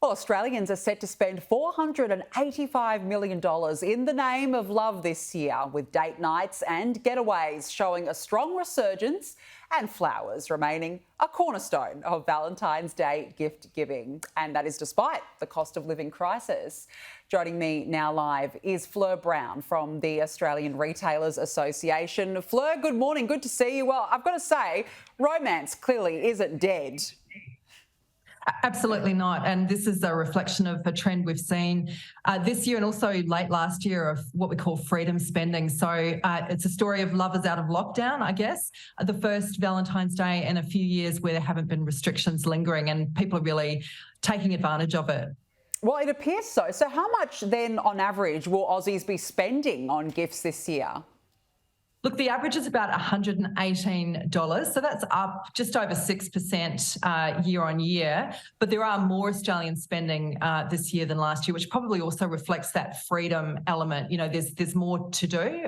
Well, Australians are set to spend $485 million in the name of love this year, with date nights and getaways showing a strong resurgence and flowers remaining a cornerstone of Valentine's Day gift giving. And that is despite the cost of living crisis. Joining me now live is Fleur Brown from the Australian Retailers Association. Fleur, good morning. Good to see you. Well, I've got to say, romance clearly isn't dead. Absolutely not. And this is a reflection of a trend we've seen this year and also late last year of what we call freedom spending. So it's a story of lovers out of lockdown, I guess. The first Valentine's Day in a few years where there haven't been restrictions lingering and people are really taking advantage of it. Well, it appears so. So how much then on average will Aussies be spending on gifts this year? Look, the average is about $118, so that's up just over 6% year on year. But there are more Australians spending this year than last year, which probably also reflects that freedom element. You know, there's more to do,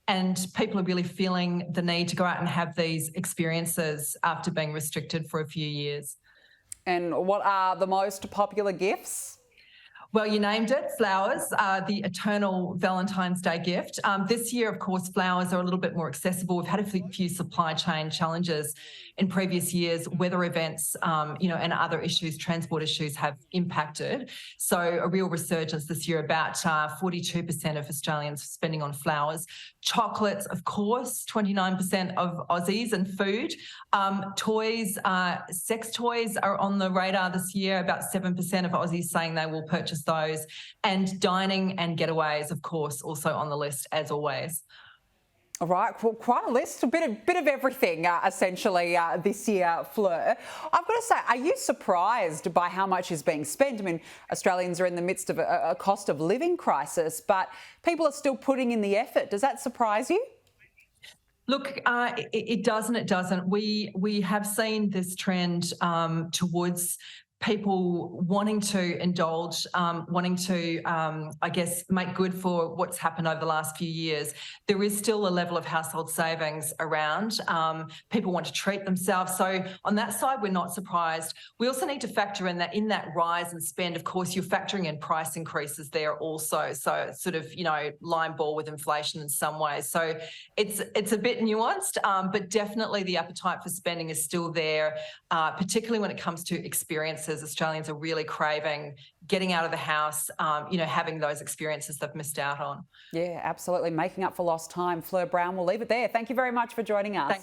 and people are really feeling the need to go out and have these experiences after being restricted for a few years. And what are the most popular gifts? Well, you named it, flowers, the eternal Valentine's Day gift. This year, of course, flowers are a little bit more accessible. We've had a few supply chain challenges in previous years. Weather events, and other issues, transport issues have impacted. So a real resurgence this year, about 42% of Australians spending on flowers. Chocolates, of course, 29% of Aussies, and food. Toys, sex toys are on the radar this year, about 7% of Aussies saying they will purchase those, and dining and getaways, of course, also on the list as always. All right, well, quite a list, a bit of everything, essentially, this year, Fleur. I've got to say, are you surprised by how much is being spent? I mean, Australians are in the midst of a cost of living crisis, but people are still putting in the effort. Does that surprise you? Look, it does and it doesn't. We have seen this trend towards people wanting to indulge, wanting to, make good for what's happened over the last few years. There is still a level of household savings around. People want to treat themselves. So on that side, we're not surprised. We also need to factor in that rise in spend, of course, you're factoring in price increases there also. So it's sort of, line ball with inflation in some ways. So it's a bit nuanced, but definitely the appetite for spending is still there, particularly when it comes to experiences. Australians are really craving getting out of the house, having those experiences they've missed out on. Yeah, absolutely. Making up for lost time. Fleur Brown, we'll leave it there. Thank you very much for joining us. Thanks.